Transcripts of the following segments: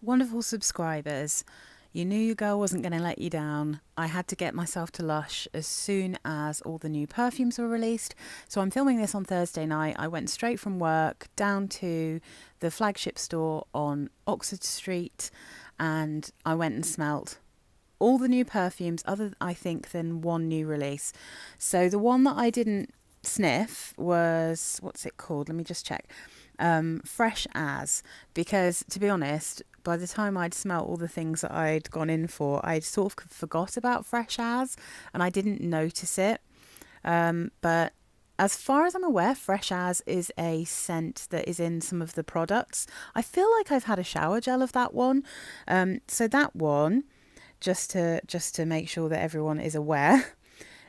Wonderful subscribers. You knew your girl wasn't going to let you down. I had to get myself to Lush as soon as all the new perfumes were released. So I'm filming this on Thursday night. I went straight from work down to the flagship store on Oxford Street and I went and smelt all the new perfumes other, I think, than one new release. So the one that I didn't sniff was, what's it called? Let me just check. Fresh As, because to be honest, by the time I'd smelt all the things that I'd gone in for, I'd sort of forgot about Fresh As and I didn't notice it. But as far as I'm aware, Fresh As is a scent that is in some of the products. I feel like I've had a shower gel of that one. So that one, just to make sure that everyone is aware,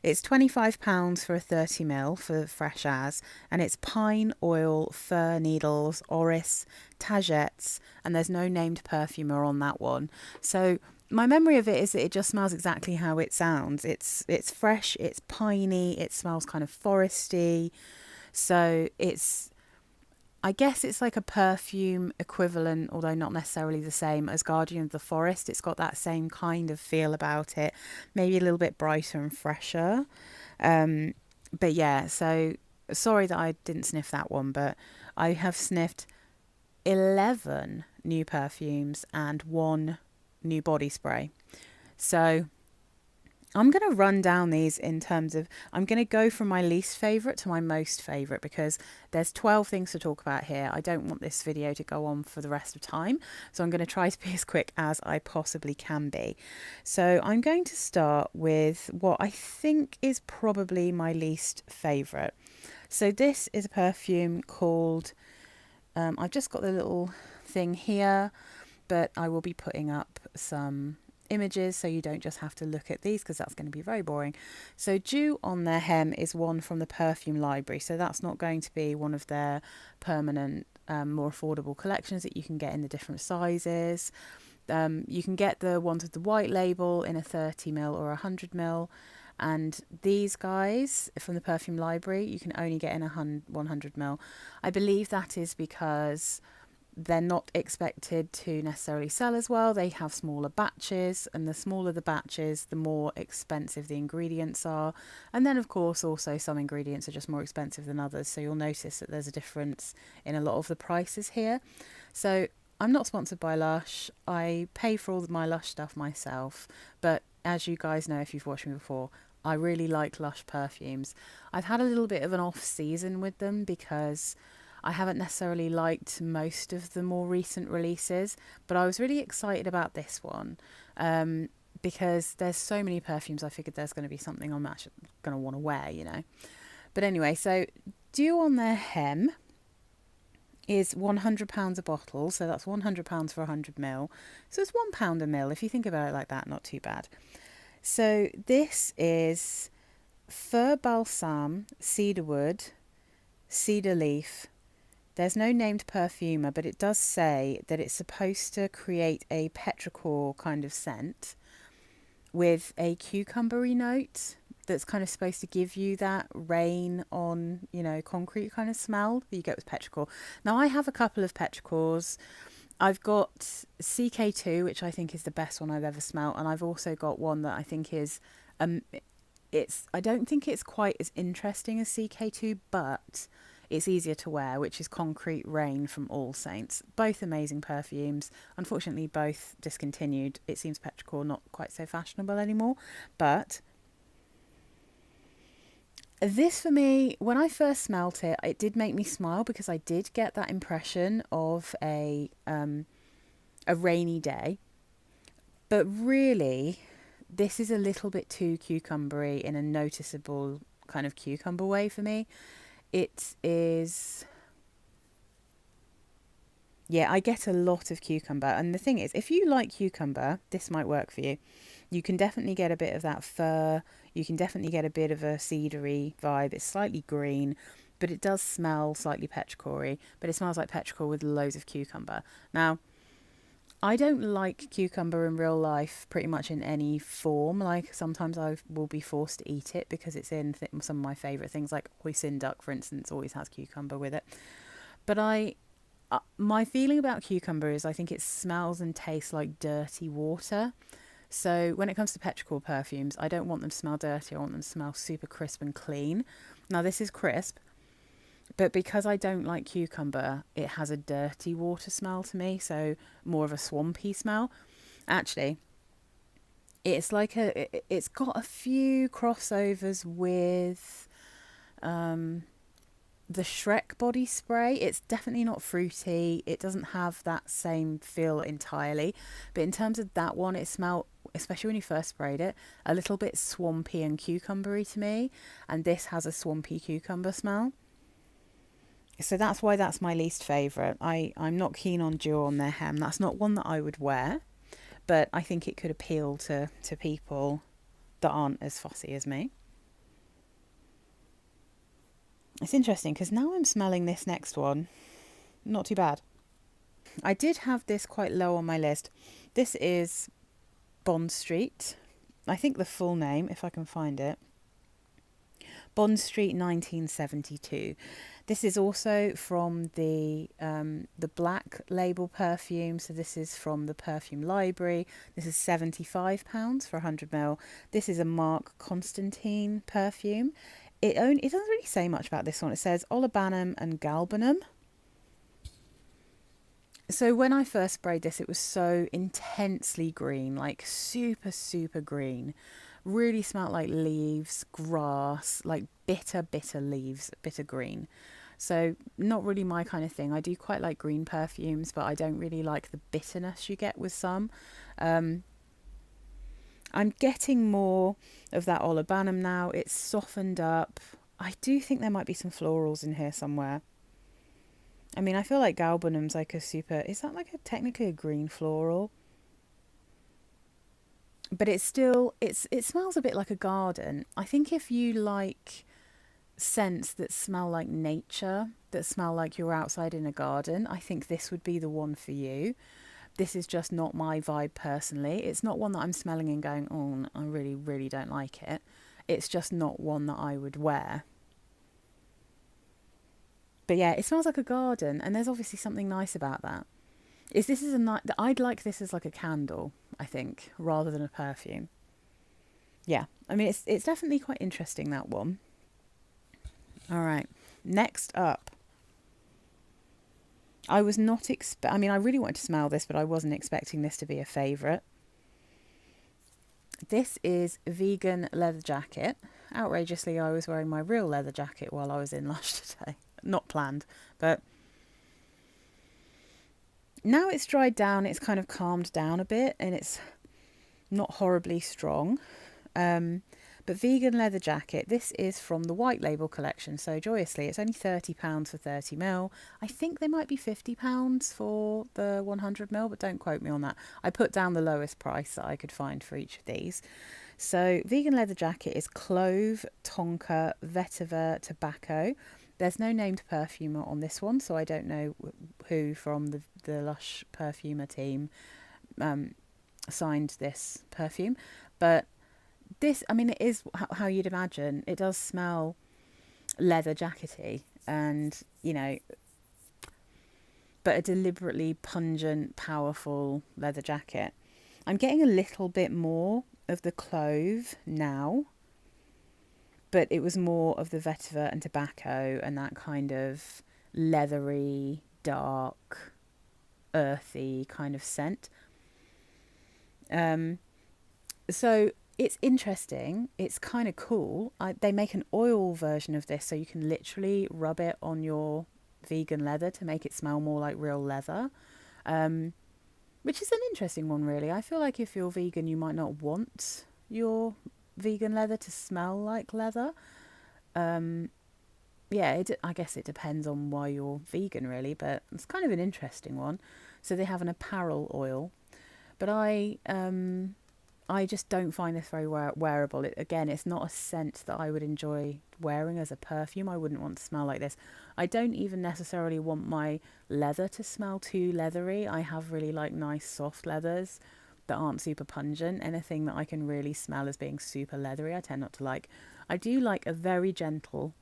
it's £25 for a 30ml for Fresh As, and it's pine oil, fir needles, orris, tagettes, and there's no named perfumer on that one. So my memory of it is that it just smells exactly how it sounds. It's fresh, it's piney, it smells kind of foresty. So I guess it's like a perfume equivalent, although not necessarily the same, as Guardian of the Forest. It's got that same kind of feel about it, maybe a little bit brighter and fresher. But yeah, so sorry that I didn't sniff that one, but I have sniffed 11 new perfumes and one new body spray. So I'm going to run down these in terms of, I'm going to go from my least favourite to my most favourite because there's 12 things to talk about here. I don't want this video to go on for the rest of time, so I'm going to try to be as quick as I possibly can be. So I'm going to start with what I think is probably my least favourite. So this is a perfume called, I've just got the little thing here, but I will be putting up some images so you don't just have to look at these because that's going to be very boring. So Dew on their hem is one from the perfume library, so that's not going to be one of their permanent more affordable collections that you can get in the different sizes. You can get the ones with the white label in a 30ml or 100ml, and these guys from the perfume library you can only get in a 100ml. I believe that is because they're not expected to necessarily sell as well. They have smaller batches, and the smaller the batches, the more expensive the ingredients are. And then, of course, also some ingredients are just more expensive than others. So you'll notice that there's a difference in a lot of the prices here. So I'm not sponsored by Lush. I pay for all of my Lush stuff myself. But as you guys know, if you've watched me before, I really like Lush perfumes. I've had a little bit of an off season with them because I haven't necessarily liked most of the more recent releases, but I was really excited about this one because there's so many perfumes. I figured there's going to be something I'm actually going to want to wear, you know. But anyway, so Dew on their hem is £100 a bottle, so that's £100 for 100ml. So it's £1 a mil. If you think about it like that, not too bad. So this is fir balsam, cedarwood, cedar leaf. There's no named perfumer, but it does say that it's supposed to create a petrichor kind of scent with a cucumbery note that's kind of supposed to give you that rain on, you know, concrete kind of smell that you get with petrichor. Now, I have a couple of petrichors. I've got CK2, which I think is the best one I've ever smelt, and I've also got one that I think is, I don't think it's quite as interesting as CK2, but it's easier to wear, which is Concrete Rain from All Saints. Both amazing perfumes. Unfortunately, both discontinued. It seems petrichor not quite so fashionable anymore. But this, for me, when I first smelt it, it did make me smile because I did get that impression of a rainy day. But really, this is a little bit too cucumbery in a noticeable kind of cucumber way for me. It is, yeah, I get a lot of cucumber. And the thing is, if you like cucumber, this might work for you. You can definitely get a bit of that fir. You can definitely get a bit of a cedary vibe. It's slightly green, but it does smell slightly petrichor-y. But it smells like petrichor with loads of cucumber. Now, I don't like cucumber in real life pretty much in any form. Like sometimes I will be forced to eat it because it's in some of my favourite things, like hoisin duck, for instance, always has cucumber with it. But I My feeling about cucumber is I think it smells and tastes like dirty water. So when it comes to petrichor perfumes, I don't want them to smell dirty. I want them to smell super crisp and clean. Now this is crisp, but because I don't like cucumber, it has a dirty water smell to me, so more of a swampy smell. Actually, it's got a few crossovers with the Shrek body spray. It's definitely not fruity. It doesn't have that same feel entirely. But in terms of that one, it smelled, especially when you first sprayed it, a little bit swampy and cucumbery to me. And this has a swampy cucumber smell. So that's why that's my least favourite. I'm not keen on Dior on their hem. That's not one that I would wear. But I think it could appeal to people that aren't as fussy as me. It's interesting because now I'm smelling this next one. Not too bad. I did have this quite low on my list. This is Bond Street. I think the full name, if I can find it. Bond Street 1972. This is also from the black label perfume. So this is from the perfume library. This is £75 for 100ml. This is a Mark Constantine perfume. It doesn't really say much about this one. It says olibanum and galbanum. So when I first sprayed this, it was so intensely green, like super, super green. Really smelled like leaves, grass, like bitter, bitter leaves, bitter green. So not really my kind of thing. I do quite like green perfumes, but I don't really like the bitterness you get with some. I'm getting more of that olibanum now. It's softened up. I do think there might be some florals in here somewhere. I mean, I feel like galbanum's like a super... Is that like technically a green floral? But it's still... it smells a bit like a garden. I think if you like scents that smell like nature, that smell like you're outside in a garden, I think this would be the one for you. This is just not my vibe personally. It's not one that I'm smelling and going, oh, I really, really don't like it. It's just not one that I would wear. But yeah, it smells like a garden, and there's obviously something nice about that. I'd like this as like a candle, I think, rather than a perfume. Yeah, I mean, it's definitely quite interesting, that one. All right, next up. I was not I mean, I really wanted to smell this, but I wasn't expecting this to be a favourite. This is Vegan Leather Jacket. Outrageously, I was wearing my real leather jacket while I was in Lush today. Not planned, but now it's dried down, it's kind of calmed down a bit, and it's not horribly strong. But Vegan Leather Jacket, this is from the White Label collection, so joyously, it's only £30 for 30ml. I think they might be £50 for the 100ml, but don't quote me on that. I put down the lowest price that I could find for each of these. So Vegan Leather Jacket is clove, tonka, vetiver, tobacco. There's no named perfumer on this one, so I don't know who from the Lush perfumer team signed this perfume. But this, I mean, it is how you'd imagine. It does smell leather jackety, and, you know, but a deliberately pungent, powerful leather jacket. I'm getting a little bit more of the clove now, but it was more of the vetiver and tobacco and that kind of leathery, dark, earthy kind of scent. So it's interesting. It's kind of cool. They make an oil version of this, so you can literally rub it on your vegan leather to make it smell more like real leather, which is an interesting one, really. I feel like if you're vegan, you might not want your vegan leather to smell like leather. Yeah, I guess it depends on why you're vegan, really, but it's kind of an interesting one. So they have an apparel oil, but I just don't find this very wearable. Again, it's not a scent that I would enjoy wearing as a perfume. I wouldn't want to smell like this. I don't even necessarily want my leather to smell too leathery. I have really like nice soft leathers that aren't super pungent. Anything that I can really smell as being super leathery, I tend not to like. I do like a very gentle,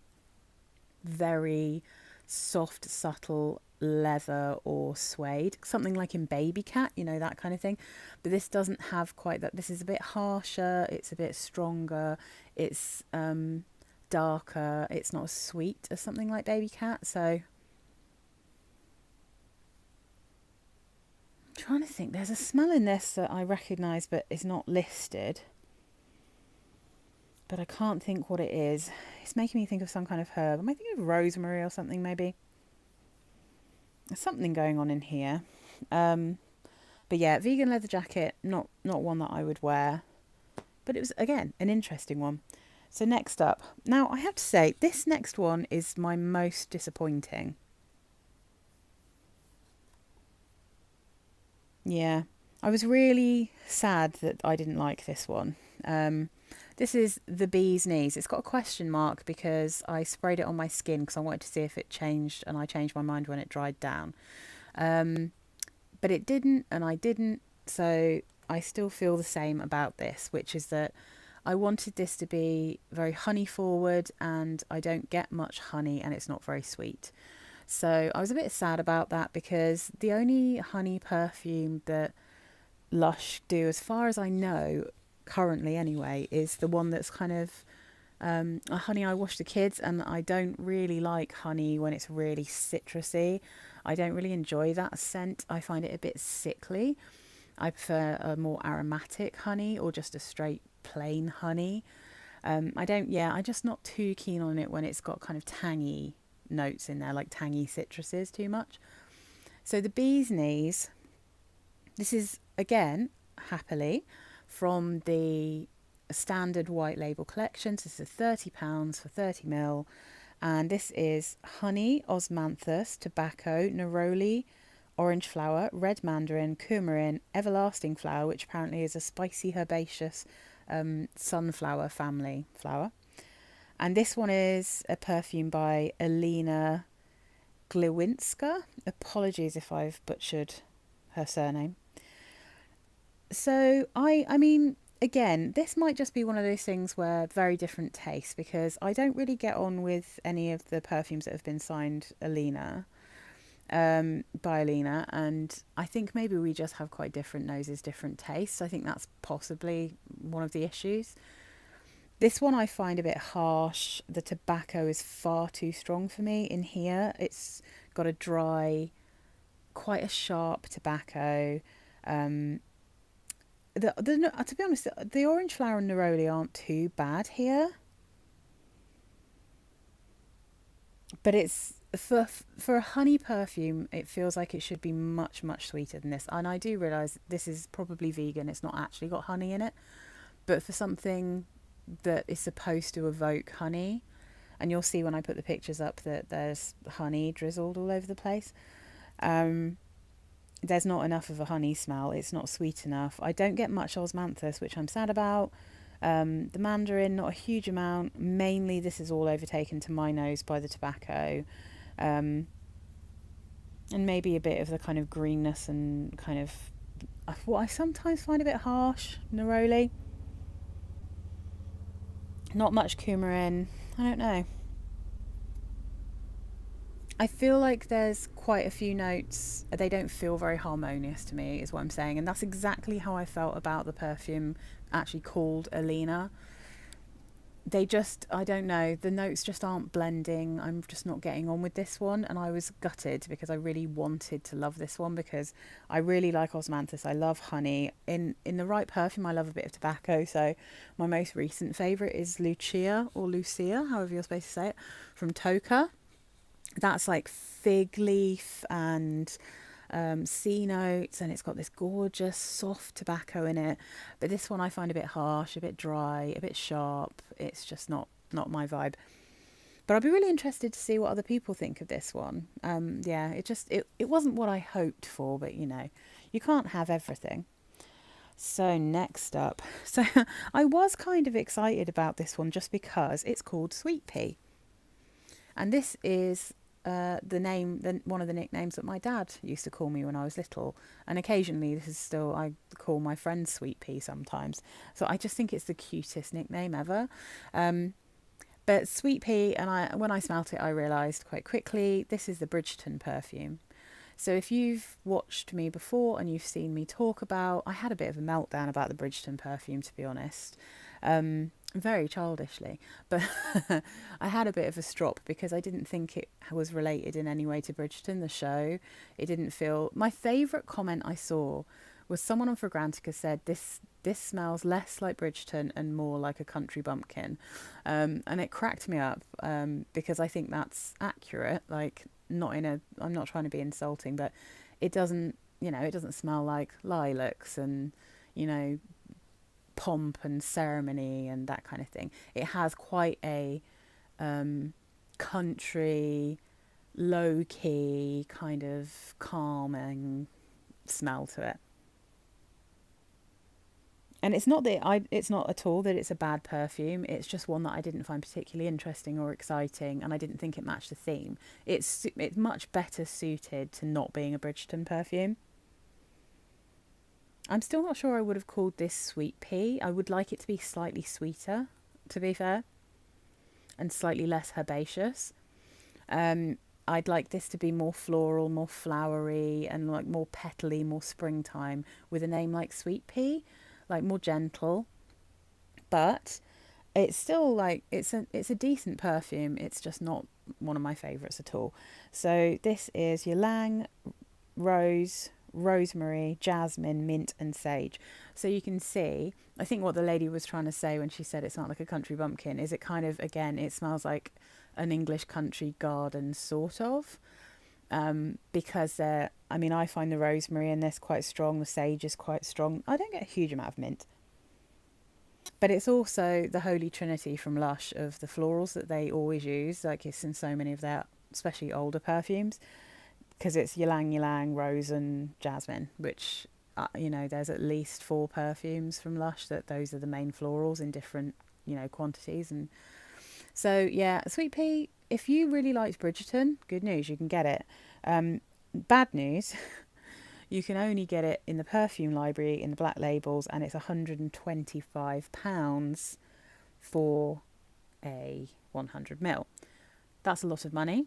very soft, subtle leather or suede, something like in Baby Cat, you know, that kind of thing. But this doesn't have quite that. This is a bit harsher, it's a bit stronger, it's darker, it's not as sweet as something like Baby Cat. So I'm trying to think, there's a smell in this that I recognise but is not listed. But I can't think what it is. It's making me think of some kind of herb. Am I thinking of rosemary or something maybe? There's something going on in here. But yeah, vegan leather jacket, not one that I would wear. But it was, again, an interesting one. So next up. Now, I have to say, this next one is my most disappointing. Yeah, I was really sad that I didn't like this one. This is the Bee's Knees. It's got a question mark because I sprayed it on my skin because I wanted to see if it changed, and I changed my mind when it dried down. But it didn't, and I didn't, so I still feel the same about this, which is that I wanted this to be very honey forward, and I don't get much honey, and it's not very sweet. So I was a bit sad about that because the only honey perfume that Lush do, as far as I know, currently anyway, is the one that's kind of a honey I wash the kids, and I don't really like honey when it's really citrusy. I don't really enjoy that scent. I find it a bit sickly. I prefer a more aromatic honey or just a straight plain honey. I'm just not too keen on it when it's got kind of tangy notes in there, like tangy citruses too much. So the Bee's Knees, this is again, happily, from the standard white label collection. So this is £30 for 30ml. And this is honey, osmanthus, tobacco, neroli, orange flower, red mandarin, coumarin, everlasting flower, which apparently is a spicy herbaceous sunflower family flower. And this one is a perfume by Alina Gliwinska. Apologies if I've butchered her surname. So I mean, again, this might just be one of those things where very different tastes, because I don't really get on with any of the perfumes that have been signed by Alina, and I think maybe we just have quite different noses, different tastes. I think that's possibly one of the issues. This one I find a bit harsh. The tobacco is far too strong for me in here. It's got a dry, quite a sharp tobacco. To be honest, the orange flower and neroli aren't too bad here, but it's for a honey perfume, it feels like it should be much sweeter than this. And I do realise this is probably vegan; it's not actually got honey in it. But for something that is supposed to evoke honey, and you'll see when I put the pictures up that there's honey drizzled all over the place. There's not enough of a honey smell. It's not sweet enough. I don't get much osmanthus, which I'm sad about. The mandarin, not a huge amount. Mainly this is all overtaken to my nose by the tobacco. And maybe a bit of the kind of greenness and kind of what I sometimes find a bit harsh, neroli. Not much coumarin. I don't know. I feel like there's quite a few notes. They don't feel very harmonious to me, is what I'm saying. And that's exactly how I felt about the perfume actually called Alina. They just, I don't know, the notes just aren't blending. I'm just not getting on with this one. And I was gutted because I really wanted to love this one, because I really like osmanthus. I love honey. In the right perfume, I love a bit of tobacco. So my most recent favourite is Lucia, or Lucia, however you're supposed to say it, from Toka. That's like fig leaf and sea notes, and it's got this gorgeous soft tobacco in it. But this one I find a bit harsh, a bit dry, a bit sharp. It's just not my vibe. But I'd be really interested to see what other people think of this one. It wasn't what I hoped for, but you know, you can't have everything. So next up, so I was kind of excited about this one just because it's called Sweet Pea. And this is one of the nicknames that my dad used to call me when I was little. And occasionally I call my friends Sweet Pea sometimes. So I just think it's the cutest nickname ever. But sweet pea, and when I smelt it, I realised quite quickly this is the Bridgerton perfume. So if you've watched me before and you've seen me talk about, I had a bit of a meltdown about the Bridgerton perfume, to be honest, very childishly, but I had a bit of a strop because I didn't think it was related in any way to Bridgerton, the show. It didn't feel. My favourite comment I saw was someone on Fragrantica said this smells less like Bridgerton and more like a country bumpkin, and it cracked me up because I think that's accurate. Like, not in a, I'm not trying to be insulting, but it doesn't, it doesn't smell like lilacs and, you know, pomp and ceremony and that kind of thing. It has quite a country, low key, kind of calming smell to it. And it's not at all that it's a bad perfume. It's just one that I didn't find particularly interesting or exciting, and I didn't think it matched the theme. It's much better suited to not being a Bridgerton perfume. I'm still not sure I would have called this sweet pea. I would like it to be slightly sweeter, to be fair, and slightly less herbaceous. I'd like this to be more floral, more flowery, and like more petally, more springtime, with a name like sweet pea, like more gentle. But it's still like it's a decent perfume. It's just not one of my favourites at all. So this is ylang, rose, rosemary, jasmine, mint, and sage. So you can see, I think what the lady was trying to say when she said it smelled like a country bumpkin is it kind of, again, it smells like an English country garden, sort of. Because I mean, I find the rosemary in this quite strong, the sage is quite strong. I don't get a huge amount of mint. But it's also the holy trinity from Lush of the florals that they always use, like it's in so many of their, especially older perfumes, because it's ylang ylang, rose and jasmine, which, there's at least 4 perfumes from Lush that those are the main florals in different, quantities. And so, yeah, sweet pea, if you really liked Bridgerton, good news, you can get it. Bad news, you can only get it in the perfume library in the black labels, and it's £125 for a 100ml. That's a lot of money.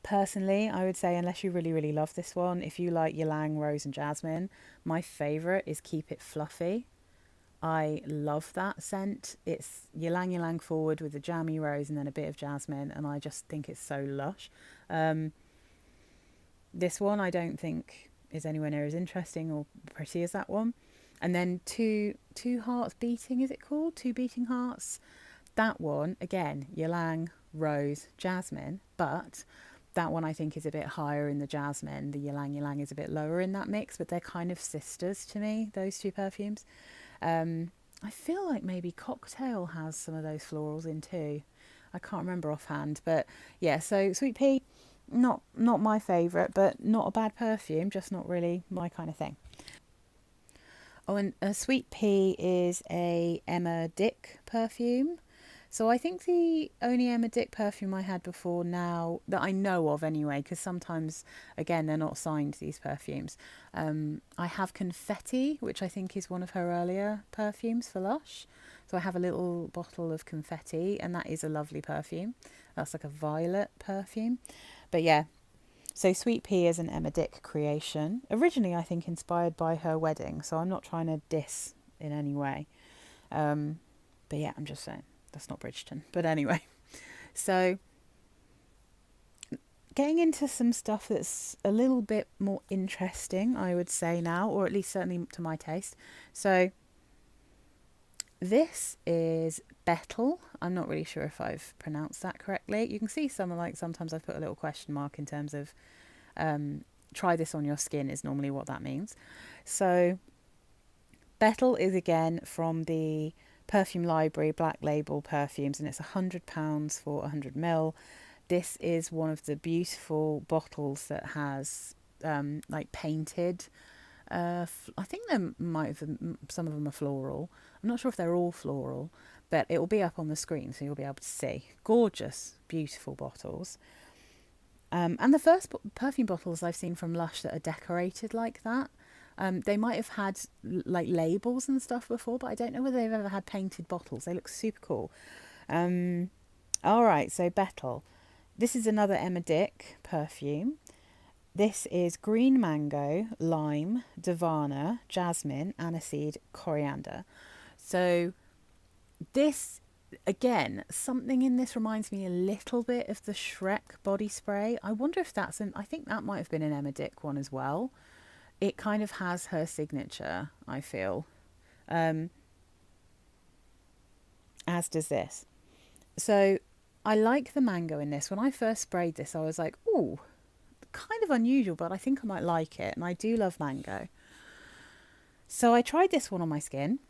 Personally, I would say, unless you really, really love this one, if you like ylang, rose and jasmine, my favourite is Keep It Fluffy. I love that scent. It's ylang ylang forward with a jammy rose and then a bit of jasmine, and I just think it's so lush. This one I don't think is anywhere near as interesting or pretty as that one. And then two hearts beating, is it called? Two beating hearts. That one, again, ylang, rose, jasmine, but that one I think is a bit higher in the jasmine. The ylang ylang is a bit lower in that mix, but they're kind of sisters to me, those two perfumes. I feel like maybe Cocktail has some of those florals in too. I can't remember offhand, but yeah, so Sweet Pea, not my favourite, but not a bad perfume, just not really my kind of thing. Oh, and a Sweet Pea is a Emma Dick perfume. So I think the only Emma Dick perfume I had before now, that I know of anyway, because sometimes, again, they're not signed, these perfumes. I have Confetti, which I think is one of her earlier perfumes for Lush. So I have a little bottle of Confetti, and that is a lovely perfume. That's like a violet perfume. But yeah, so Sweet Pea is an Emma Dick creation. Originally, I think, inspired by her wedding. So I'm not trying to diss in any way. But yeah, I'm just saying. That's not Bridgerton. But anyway, so getting into some stuff that's a little bit more interesting, I would say now, or at least certainly to my taste. So this is Betel. I'm not really sure if I've pronounced that correctly. You can see sometimes I've put a little question mark in terms of try this on your skin is normally what that means. So Betel is again from the Perfume Library Black Label perfumes, and it's £100 for 100ml. This is one of the beautiful bottles that has like painted. I think there might have some of them are floral. I'm not sure if they're all floral, but it will be up on the screen so you'll be able to see. Gorgeous, beautiful bottles. And the first perfume bottles I've seen from Lush that are decorated like that. They might have had like labels and stuff before, but I don't know whether they've ever had painted bottles. They look super cool. All right, so Betel. This is another Emma Dick perfume. This is green mango, lime, davana, jasmine, aniseed, coriander. So this, again, something in this reminds me a little bit of the Shrek body spray. I wonder if that's I think that might have been an Emma Dick one as well. It kind of has her signature, I feel, um, as does this. So I like the mango in this. When I first sprayed this, I was like, ooh, kind of unusual, but I think I might like it. And I do love mango. So I tried this one on my skin.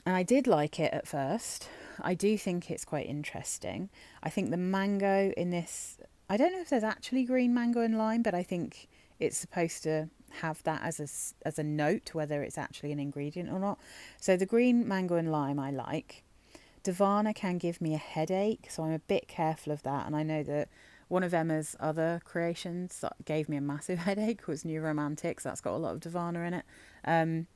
And I did like it at first. I do think it's quite interesting. I think the mango in this, I don't know if there's actually green mango and lime, but I think it's supposed to have that as a note, whether it's actually an ingredient or not. So the green mango and lime I like. Davana can give me a headache, so I'm a bit careful of that. And I know that one of Emma's other creations that gave me a massive headache was New Romantics. That's got a lot of Davana in it. And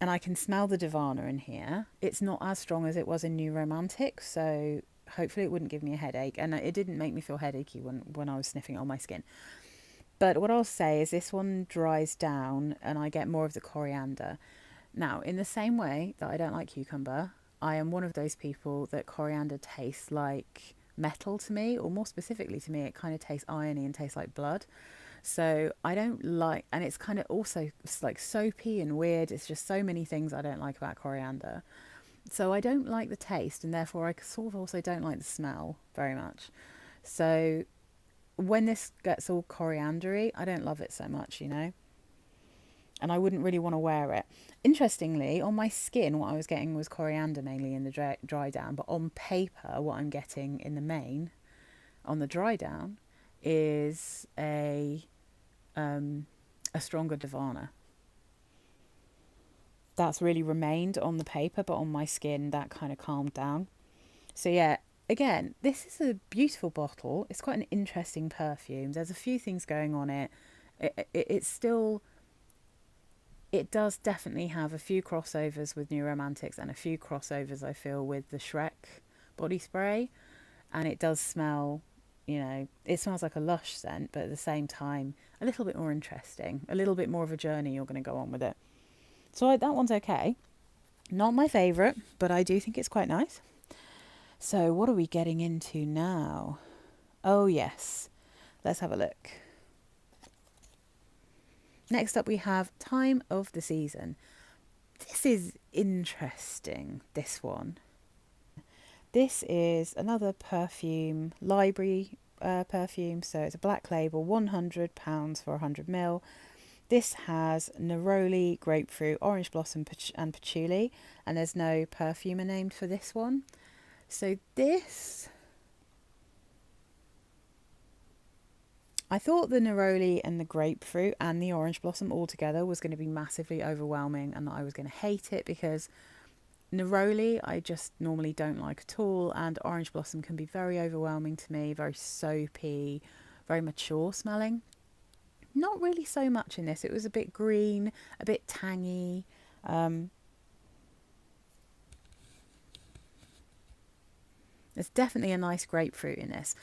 I can smell the Davana in here. It's not as strong as it was in New Romantic, so hopefully it wouldn't give me a headache. And it didn't make me feel headachy when I was sniffing it on my skin. But what I'll say is this one dries down and I get more of the coriander. Now, in the same way that I don't like cucumber, I am one of those people that coriander tastes like metal to me, or more specifically to me, it kind of tastes irony and tastes like blood. So I don't like, and it's kind of also like soapy and weird. It's just so many things I don't like about coriander. So I don't like the taste, and therefore I sort of also don't like the smell very much. So when this gets all coriandery, I don't love it so much, you know, and I wouldn't really want to wear it. Interestingly, on my skin, what I was getting was coriander mainly in the dry down, but on paper, what I'm getting in the main, on the dry down, is a stronger Davana. That's really remained on the paper, but on my skin, that kind of calmed down. So yeah, again, this is a beautiful bottle. It's quite an interesting perfume. There's a few things going on it. It's still, it does definitely have a few crossovers with New Romantics and a few crossovers, I feel, with the Shrek body spray. And it does smell, you know, it smells like a Lush scent, but at the same time, a little bit more interesting, a little bit more of a journey you're going to go on with it. So that one's okay. Not my favourite, but I do think it's quite nice. So what are we getting into now? Oh yes, let's have a look. Next up we have Time of the Season. This is interesting, this one. This is another perfume, library perfume, so it's a black label, £100 for 100ml. This has neroli, grapefruit, orange blossom and patchouli, and there's no perfumer named for this one. So this, I thought the neroli and the grapefruit and the orange blossom all together was going to be massively overwhelming and that I was going to hate it, because neroli I just normally don't like at all, and orange blossom can be very overwhelming to me, very soapy, very mature smelling. Not really so much in this. It was a bit green, a bit tangy. There's definitely a nice grapefruit in this.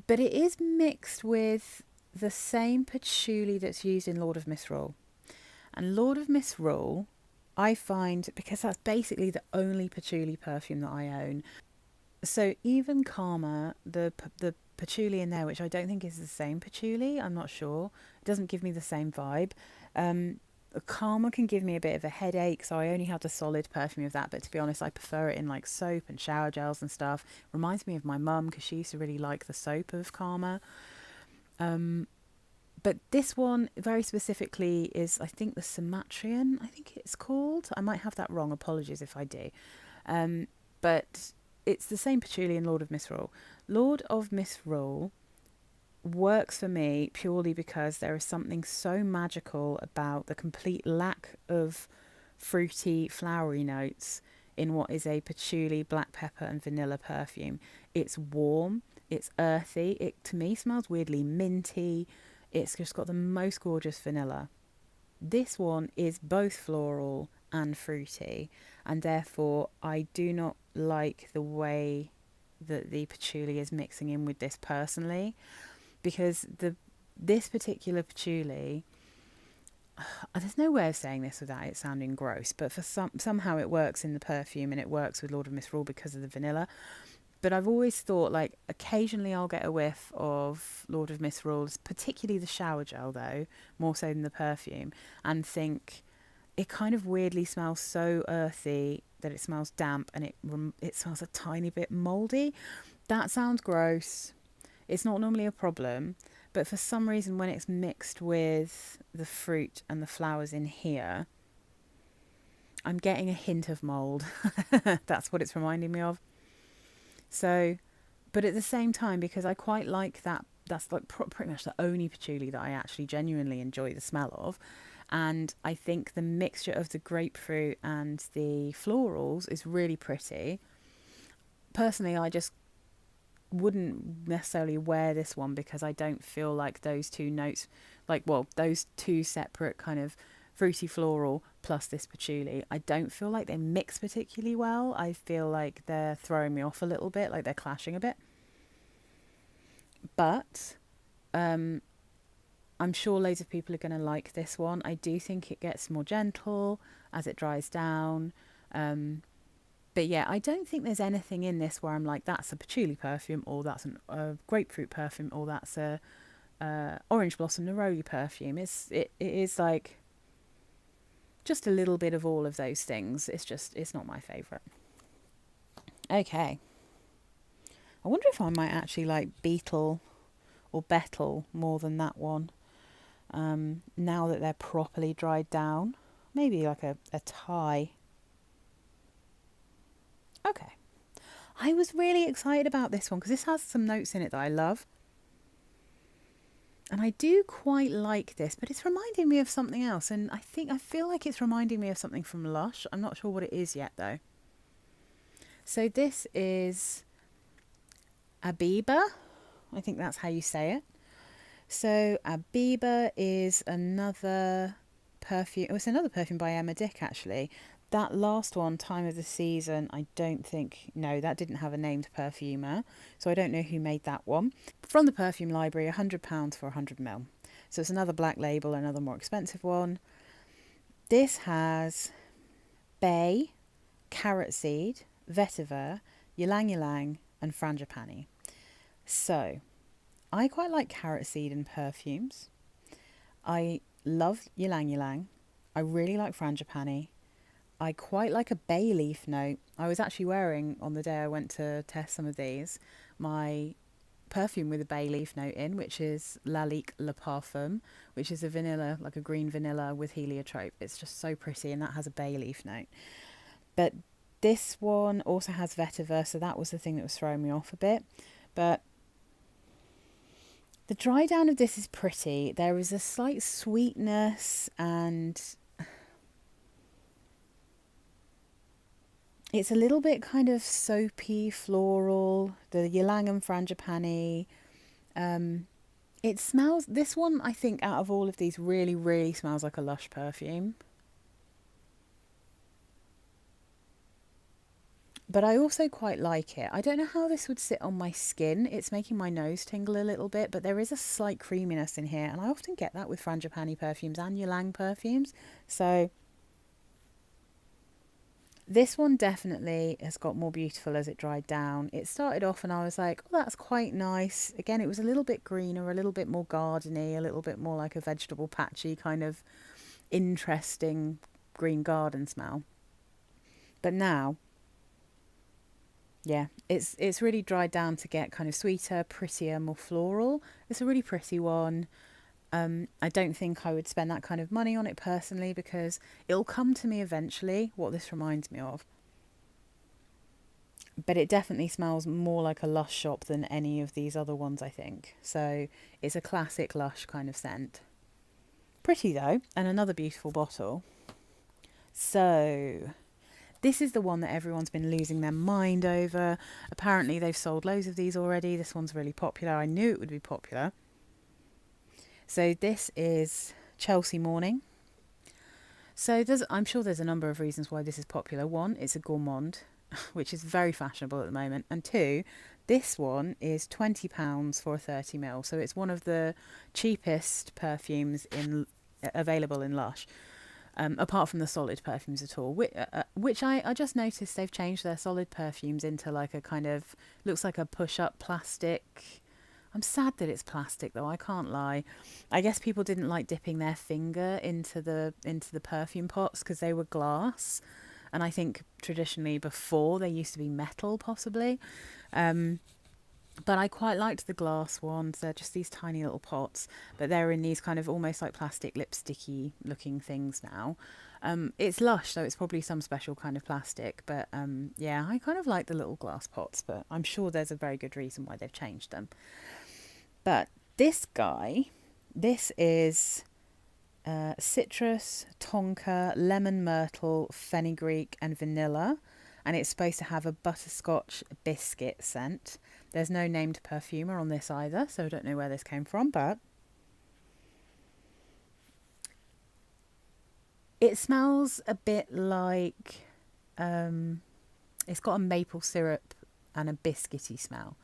But it is mixed with the same patchouli that's used in Lord of Misrule. And Lord of Misrule, I find, because that's basically the only patchouli perfume that I own. So even Karma, the patchouli in there, which I don't think is the same patchouli, I'm not sure. It doesn't give me the same vibe. Karma can give me a bit of a headache, so I only have the solid perfume of that. But to be honest, I prefer it in like soap and shower gels and stuff. Reminds me of my mum, because she used to really like the soap of Karma. But this one very specifically is, I think, the Sumatrian, I think it's called. I might have that wrong. Apologies if I do. But it's the same patchouli in Lord of Misrule. Lord of Misrule works for me purely because there is something so magical about the complete lack of fruity, flowery notes in what is a patchouli, black pepper and vanilla perfume. It's warm, it's earthy, it to me smells weirdly minty. It's just got the most gorgeous vanilla. This one is both floral and fruity, and therefore I do not like the way that the patchouli is mixing in with this personally, because this particular patchouli, there's no way of saying this without it sounding gross, but for somehow it works in the perfume and it works with Lord of Misrule because of the vanilla. But I've always thought, like, occasionally I'll get a whiff of Lord of Misrule's, particularly the shower gel though, more so than the perfume, and think it kind of weirdly smells so earthy that it smells damp, and it smells a tiny bit mouldy. That sounds gross. It's not normally a problem, but for some reason when it's mixed with the fruit and the flowers in here, I'm getting a hint of mould. That's what it's reminding me of. So, but at the same time, because I quite like that, that's like pretty much the only patchouli that I actually genuinely enjoy the smell of. And I think the mixture of the grapefruit and the florals is really pretty. Personally, I just wouldn't necessarily wear this one because I don't feel like those two notes, like, well, those two separate kind of fruity floral plus this patchouli, I don't feel like they mix particularly well. I feel like they're throwing me off a little bit, like they're clashing a bit. But I'm sure loads of people are going to like this one. I do think it gets more gentle as it dries down. But yeah, I don't think there's anything in this where I'm like, that's a patchouli perfume, or that's a grapefruit perfume, or that's a orange blossom neroli perfume. It is like just a little bit of all of those things. It's not my favourite. Okay. I wonder if I might actually like Betel or Betel more than that one. Now that they're properly dried down. Maybe like a Thai. Okay. I was really excited about this one because this has some notes in it that I love. And I do quite like this, but it's reminding me of something else. And I feel like it's reminding me of something from Lush. I'm not sure what it is yet though. So this is Abiba. I think that's how you say it. So Abiba is another perfume. It was another perfume by Emma Dick actually. That last one, Time of the Season, I don't think, no, that didn't have a named perfumer. So I don't know who made that one. From the perfume library, £100 for 100ml. So it's another black label, another more expensive one. This has bay, carrot seed, vetiver, ylang ylang, and frangipani. So I quite like carrot seed in perfumes. I love ylang ylang. I really like frangipani. I quite like a bay leaf note. I was actually wearing, on the day I went to test some of these, my perfume with a bay leaf note in, which is Lalique Le Parfum, which is a vanilla, like a green vanilla with heliotrope. It's just so pretty, and that has a bay leaf note. But this one also has vetiver, so that was the thing that was throwing me off a bit. But the dry down of this is pretty. There is a slight sweetness, and it's a little bit kind of soapy, floral, the ylang and frangipani. It smells, this one I think out of all of these really, really smells like a Lush perfume. But I also quite like it. I don't know how this would sit on my skin. It's making my nose tingle a little bit, but there is a slight creaminess in here. And I often get that with frangipani perfumes and ylang perfumes. So this one definitely has got more beautiful as it dried down. It started off and I was like, oh, that's quite nice. Again, it was a little bit greener, a little bit more gardeny, a little bit more like a vegetable patchy kind of interesting green garden smell. But now, yeah, it's really dried down to get kind of sweeter, prettier, more floral. It's a really pretty one. I don't think I would spend that kind of money on it personally because it'll come to me eventually what this reminds me of. But it definitely smells more like a Lush shop than any of these other ones, I think. So it's a classic Lush kind of scent. Pretty though, and another beautiful bottle. So this is the one that everyone's been losing their mind over. Apparently they've sold loads of these already. This one's really popular. I knew it would be popular. So this is Chelsea Morning. So I'm sure there's a number of reasons why this is popular. One, it's a gourmand. which is very fashionable at the moment. And two, this one is £20 for a 30 ml. So it's one of the cheapest perfumes in available in Lush. Apart from the solid perfumes at all, which I just noticed they've changed their solid perfumes into like a kind of, looks like a push-up plastic. I'm sad that it's plastic though, I can't lie. I guess people didn't like dipping their finger into the perfume pots because they were glass. And I think traditionally before they used to be metal possibly. But I quite liked the glass ones. They're just these tiny little pots, but they're in these kind of almost like plastic lipsticky looking things now. It's Lush, so it's probably some special kind of plastic. But yeah, I kind of like the little glass pots, but I'm sure there's a very good reason why they've changed them. But this guy, this is citrus, tonka, lemon myrtle, fenugreek and vanilla. And it's supposed to have a butterscotch biscuit scent. There's no named perfumer on this either, so I don't know where this came from, but it smells a bit like, it's got a maple syrup and a biscuity smell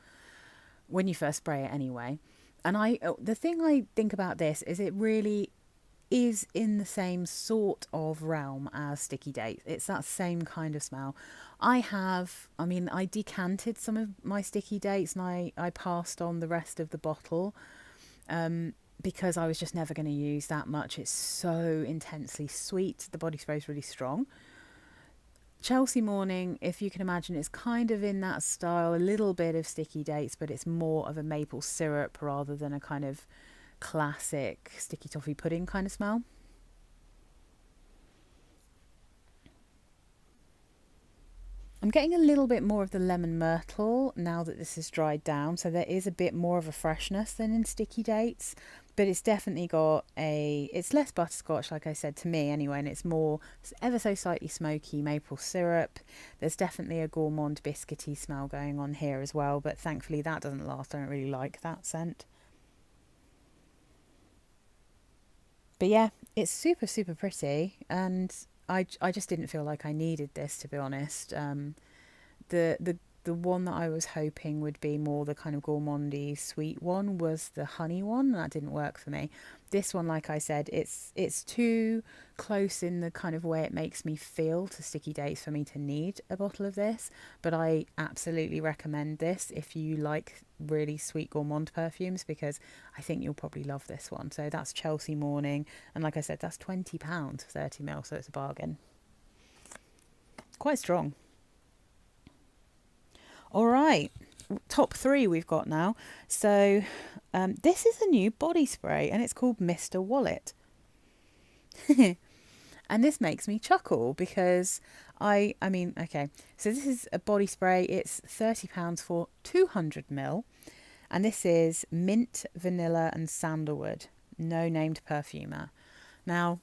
when you first spray it anyway. And the thing I think about this is it really is in the same sort of realm as Sticky Dates. It's that same kind of smell. I decanted some of my Sticky Dates and I passed on the rest of the bottle because I was just never going to use that much. It's so intensely sweet. The body spray is really strong. Chelsea Morning, if you can imagine, it's kind of in that style, a little bit of Sticky Dates, but it's more of a maple syrup rather than a kind of classic sticky toffee pudding kind of smell. I'm getting a little bit more of the lemon myrtle now that this has dried down, so there is a bit more of a freshness than in Sticky Dates, but it's definitely got it's less butterscotch, like I said, to me anyway, and it's more ever so slightly smoky maple syrup. There's definitely a gourmand biscuity smell going on here as well, but thankfully that doesn't last. I don't really like that scent. But yeah, it's super, super pretty, and I just didn't feel like I needed this, to be honest. The one that I was hoping would be more the kind of gourmandy sweet one was the honey one, and that didn't work for me. This one, like I said, it's too close in the kind of way it makes me feel to Sticky Dates for me to need a bottle of this. But I absolutely recommend this if you like really sweet gourmand perfumes, because I think you'll probably love this one. So that's Chelsea Morning, and like I said, that's £20 for 30ml, so it's a bargain. Quite strong. All right, top three we've got now. So this is a new body spray and it's called Mr. Wallet. And this makes me chuckle because okay, so this is a body spray. It's £30 for 200ml, and this is mint, vanilla and sandalwood. No named perfumer. Now,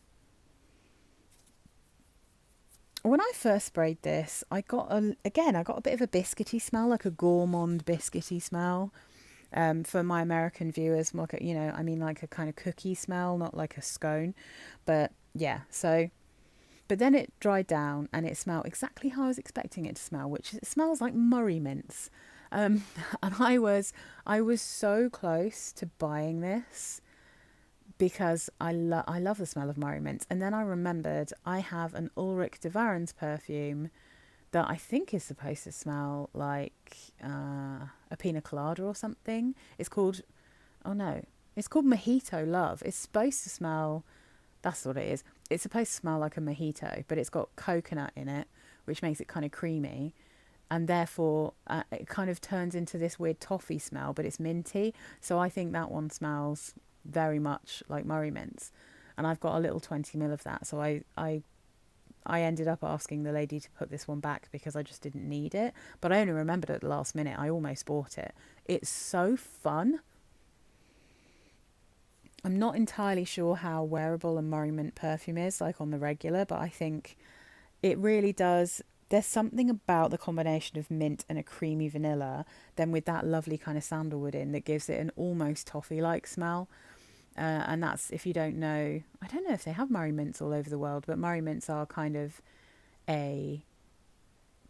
when I first sprayed this, I got a bit of a biscuity smell, like a gourmand biscuity smell. For my American viewers, like like a kind of cookie smell, not like a scone. But yeah, but then it dried down and it smelled exactly how I was expecting it to smell, which it smells like Murray mints. And I was so close to buying this, because I love the smell of Murray mints. And then I remembered I have an Ulrich de Varens perfume that I think is supposed to smell like a pina colada or something. It's called Mojito Love. It's supposed to smell, that's what it is. It's supposed to smell like a mojito, but it's got coconut in it, which makes it kind of creamy. And therefore, it kind of turns into this weird toffee smell, but it's minty. So I think that one smells very much like Murray mints, and I've got a little 20ml of that, so I ended up asking the lady to put this one back because I just didn't need it, but I only remembered at the last minute. I almost bought it. It's so fun. I'm not entirely sure how wearable a Murray mint perfume is, like on the regular, but I think it really does. There's something about the combination of mint and a creamy vanilla, then with that lovely kind of sandalwood in, that gives it an almost toffee-like smell. And that's, if you don't know, I don't know if they have Murray mints all over the world, but Murray mints are kind of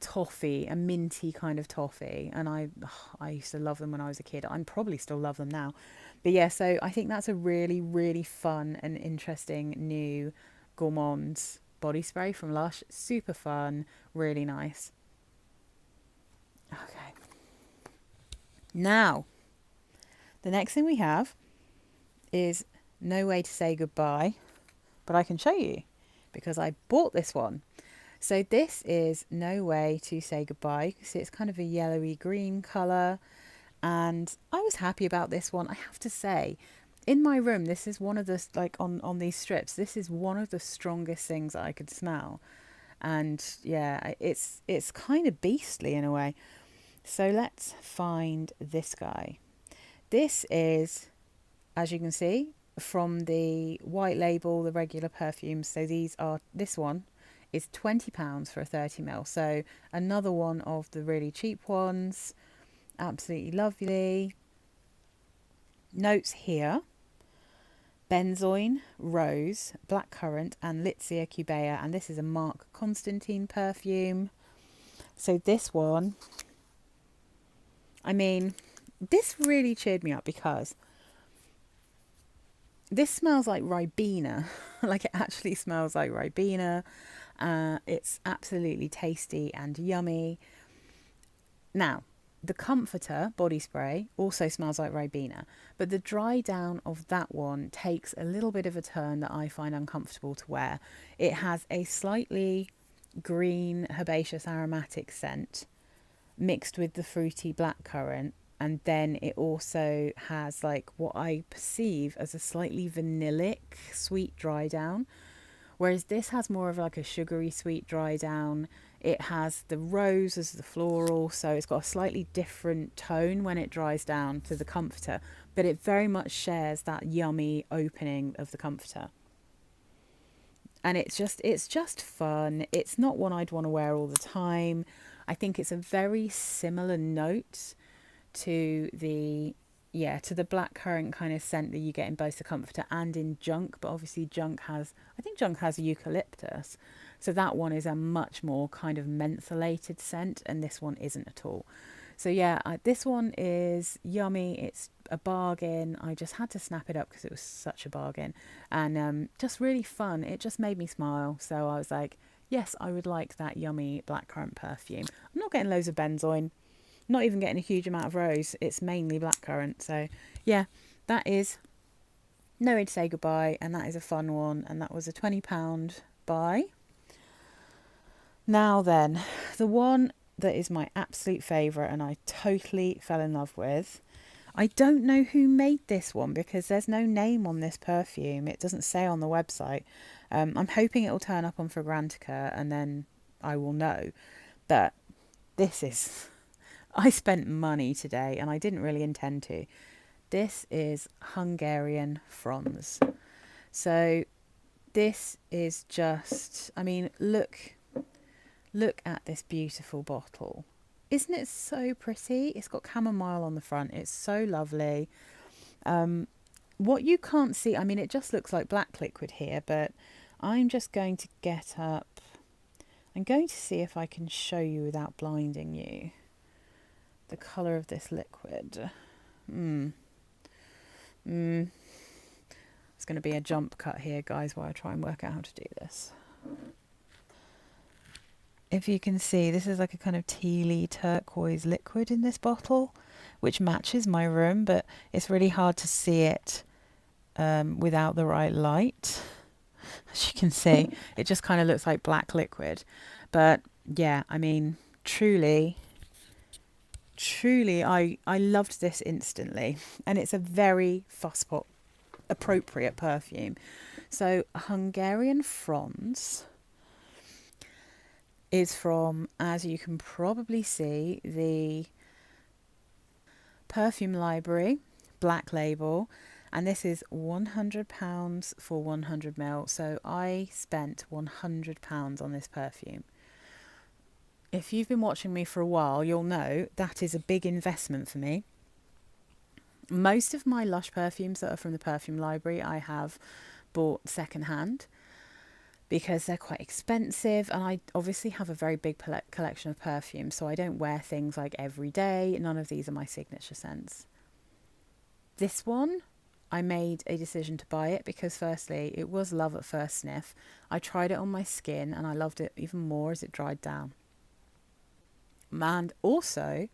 toffee, a minty kind of toffee, and I used to love them when I was a kid. I probably still love them now, but yeah. So I think that's a really, really fun and interesting new gourmand body spray from Lush. Super fun, really nice. Okay, now the next thing we have is No Way to Say Goodbye, but I can show you because I bought this one. So this is No Way to Say Goodbye. See, it's kind of a yellowy green colour, and I was happy about this one. I have to say, in my room, this is one of the, like on these strips, this is one of the strongest things that I could smell. And yeah, it's kind of beastly in a way. So let's find this guy. This is, as you can see, from the white label, the regular perfumes. So this one is £20 for a 30ml. So another one of the really cheap ones. Absolutely lovely. Notes here: benzoin, rose, blackcurrant and Litsea cubea. And this is a Mark Constantine perfume. So this one, I mean, this really cheered me up because this smells like Ribena. Like, it actually smells like Ribena. It's absolutely tasty and yummy. Now, the Comforter body spray also smells like Ribena, but the dry down of that one takes a little bit of a turn that I find uncomfortable to wear. It has a slightly green herbaceous aromatic scent mixed with the fruity blackcurrant, and then it also has like what I perceive as a slightly vanillic sweet dry down, whereas this has more of like a sugary sweet dry down. It has the rose as the floral, so it's got a slightly different tone when it dries down to the Comforter, but it very much shares that yummy opening of the Comforter. And it's just fun. It's not one I'd want to wear all the time. I think it's a very similar note to the blackcurrant kind of scent that you get in both the Comforter and in Junk, but obviously I think Junk has eucalyptus, so that one is a much more kind of mentholated scent, and this one isn't at all. So yeah, this one is yummy. It's a bargain. I just had to snap it up because it was such a bargain, and just really fun. It just made me smile. So I was like, yes, I would like that yummy blackcurrant perfume. I'm not getting loads of benzoin, not even getting a huge amount of rose. It's mainly blackcurrant. So yeah, that is No Way to Say Goodbye, and that is a fun one, and that was a £20 buy. Now then, the one that is my absolute favourite and I totally fell in love with. I don't know who made this one because there's no name on this perfume. It doesn't say on the website. I'm hoping it will turn up on Fragrantica and then I will know. But this is... I spent money today and I didn't really intend to. This is Hungarian Fronds. So this is just... I mean, look at this beautiful bottle. Isn't it so pretty? It's got chamomile on the front. It's so lovely. What you can't see, I mean, it just looks like black liquid here, but I'm just going to get up. I'm going to see if I can show you without blinding you the colour of this liquid. It's going to be a jump cut here, guys, while I try and work out how to do this. If you can see, this is like a kind of tealy turquoise liquid in this bottle, which matches my room, but it's really hard to see it without the right light. As you can see, it just kind of looks like black liquid. But yeah, I mean, truly, I loved this instantly. And it's a very fusspot appropriate perfume. So Hungarian Fronds is from, as you can probably see, the Perfume Library black label, and this is £100 for 100ml. So I spent £100 on this perfume. If you've been watching me for a while, you'll know that is a big investment for me. Most of my Lush perfumes that are from the Perfume Library I have bought secondhand. because they're quite expensive, and I obviously have a very big collection of perfumes, so I don't wear things like every day. None of these are my signature scents. This one, I made a decision to buy it because firstly, it was love at first sniff. I tried it on my skin and I loved it even more as it dried down. And also,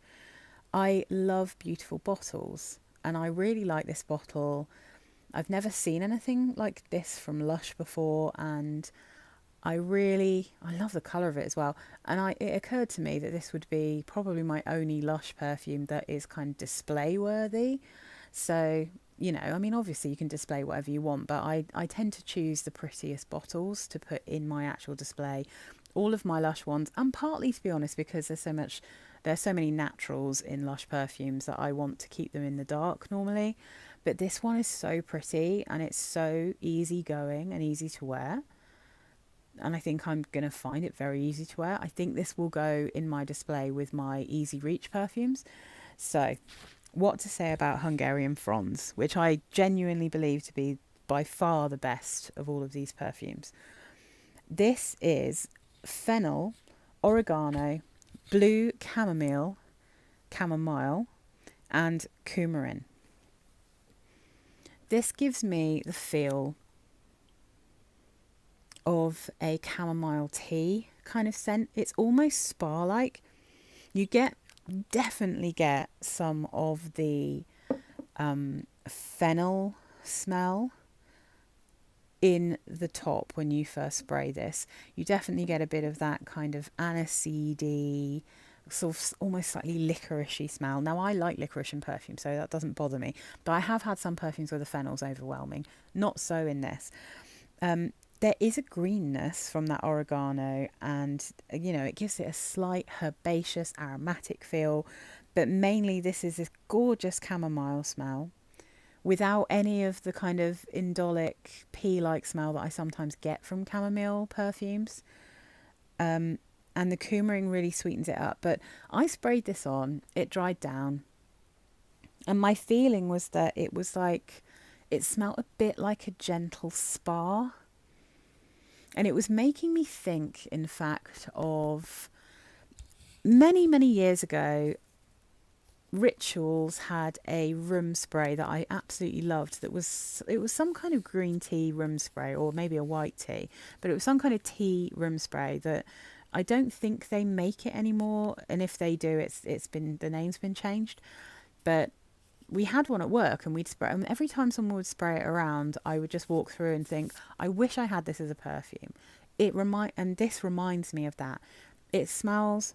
I love beautiful bottles, and I really like this bottle. I've never seen anything like this from Lush before, and I love the colour of it as well. And it occurred to me that this would be probably my only Lush perfume that is kind of display worthy. So, I mean, obviously you can display whatever you want, but I tend to choose the prettiest bottles to put in my actual display. All of my Lush ones, and partly to be honest, because there's so many naturals in Lush perfumes that I want to keep them in the dark normally. But this one is so pretty and it's so easy going and easy to wear. And I think I'm going to find it very easy to wear. I think this will go in my display with my Easy Reach perfumes. So, what to say about Hungarian Fronds, which I genuinely believe to be by far the best of all of these perfumes. This is fennel, oregano, blue chamomile, and coumarin. This gives me the feel of a chamomile tea kind of scent. It's almost spa-like. You definitely get some of the fennel smell in the top when you first spray this. You definitely get a bit of that kind of aniseedy, sort of almost slightly licoricey smell. Now, I like licorice in perfume, so that doesn't bother me. But I have had some perfumes where the fennel's overwhelming. Not so in this. There is a greenness from that oregano, and it gives it a slight herbaceous aromatic feel, but mainly this is this gorgeous chamomile smell without any of the kind of indolic pea-like smell that I sometimes get from chamomile perfumes. And the coumarin really sweetens it up. But I sprayed this on, it dried down, and my feeling was that it smelled a bit like a gentle spa. And it was making me think, in fact, of many, many years ago, Rituals had a room spray that I absolutely loved. It was some kind of green tea room spray, or maybe a white tea, but it was some kind of tea room spray that I don't think they make it anymore. And if they do, the name's been changed. But we had one at work, and we'd spray. And every time someone would spray it around, I would just walk through and think, I wish I had this as a perfume. And this reminds me of that. It smells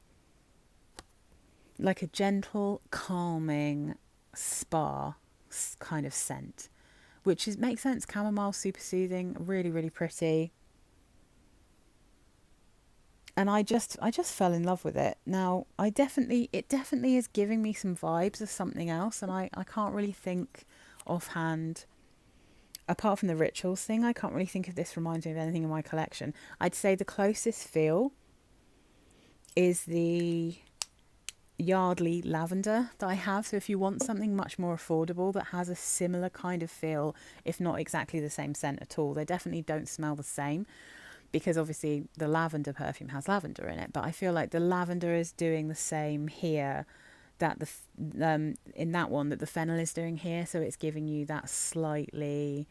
like a gentle, calming spa kind of scent, which makes sense. Chamomile, super soothing, really, really pretty. And I just fell in love with it. Now, it definitely is giving me some vibes of something else, and I can't really think offhand, apart from the Rituals thing, I can't really think if this reminds me of anything in my collection. I'd say the closest feel is the Yardley lavender that I have. So if you want something much more affordable that has a similar kind of feel, if not exactly the same scent at all, they definitely don't smell the same, because obviously the lavender perfume has lavender in it, but I feel like the lavender is doing the same here that in that one that the fennel is doing here. So it's giving you that slightly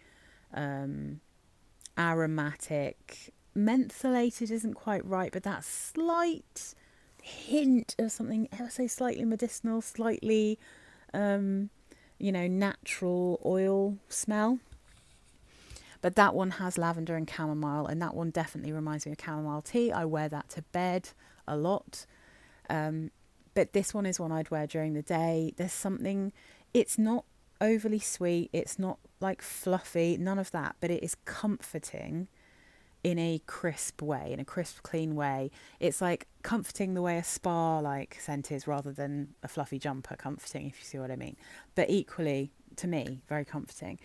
aromatic, mentholated isn't quite right, but that slight hint of something, I would say slightly medicinal, slightly natural oil smell. But that one has lavender and chamomile, and that one definitely reminds me of chamomile tea. I wear that to bed a lot. But this one is one I'd wear during the day. There's something, it's not overly sweet, it's not like fluffy, none of that, but it is comforting in a crisp way, in a crisp, clean way. It's like comforting the way a spa-like scent is, rather than a fluffy jumper comforting, if you see what I mean. But equally, to me, very comforting.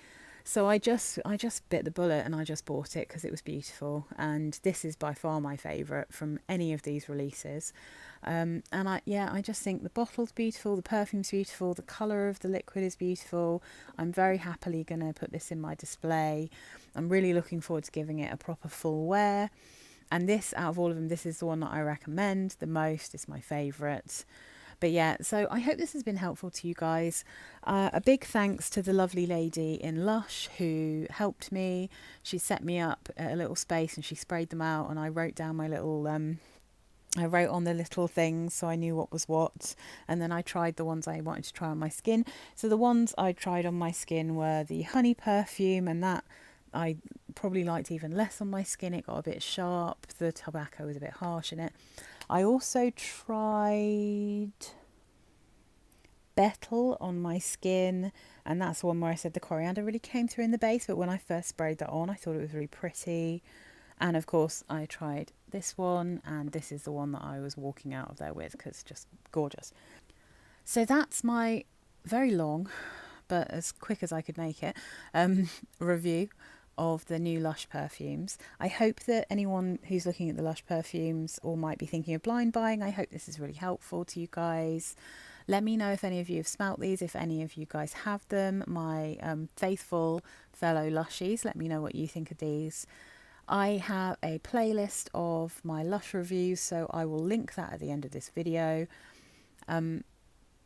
So I just bit the bullet and I just bought it because it was beautiful, and this is by far my favourite from any of these releases. And I just think the bottle's beautiful, the perfume's beautiful, the colour of the liquid is beautiful. I'm very happily going to put this in my display. I'm really looking forward to giving it a proper full wear. And this, out of all of them, this is the one that I recommend the most. It's my favourite. But yeah, so I hope this has been helpful to you guys. A big thanks to the lovely lady in Lush who helped me. She set me up at a little space and she sprayed them out, and I wrote down my little I wrote on the little things so I knew what was what, and then I tried the ones I wanted to try on my skin. So the ones I tried on my skin were the honey perfume, and that I probably liked even less on my skin. It got a bit sharp, the tobacco was a bit harsh in it. I also tried Betel on my skin, and that's the one where I said the coriander really came through in the base, but when I first sprayed that on I thought it was really pretty. And of course I tried this one, and this is the one that I was walking out of there with because it's just gorgeous. So that's my very long, but as quick as I could make it, review of the new Lush perfumes. I hope that anyone who's looking at the Lush perfumes or might be thinking of blind buying, I hope this is really helpful to you guys. Let me know if any of you have smelt these, if any of you guys have them. My faithful fellow Lushies, let me know what you think of these. I have a playlist of my Lush reviews, so I will link that at the end of this video.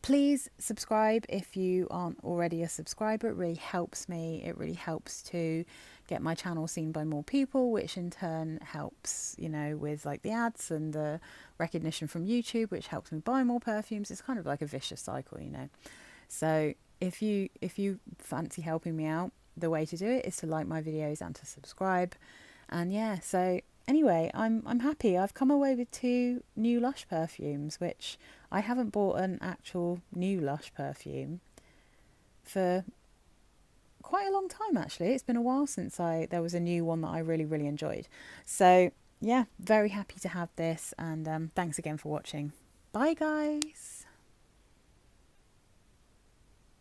Please subscribe if you aren't already a subscriber. It really helps me. It really helps to get my channel seen by more people, which in turn helps, you know, with like the ads and the recognition from YouTube, which helps me buy more perfumes. It's kind of like a vicious cycle, you know. So if you fancy helping me out, the way to do it is to like my videos and to subscribe. And yeah, so anyway, I'm happy. I've come away with 2 new Lush perfumes, which I haven't bought an actual new Lush perfume for quite a long time actually. It's been a while since there was a new one that I really enjoyed. So yeah, very happy to have this, and thanks again for watching. Bye guys.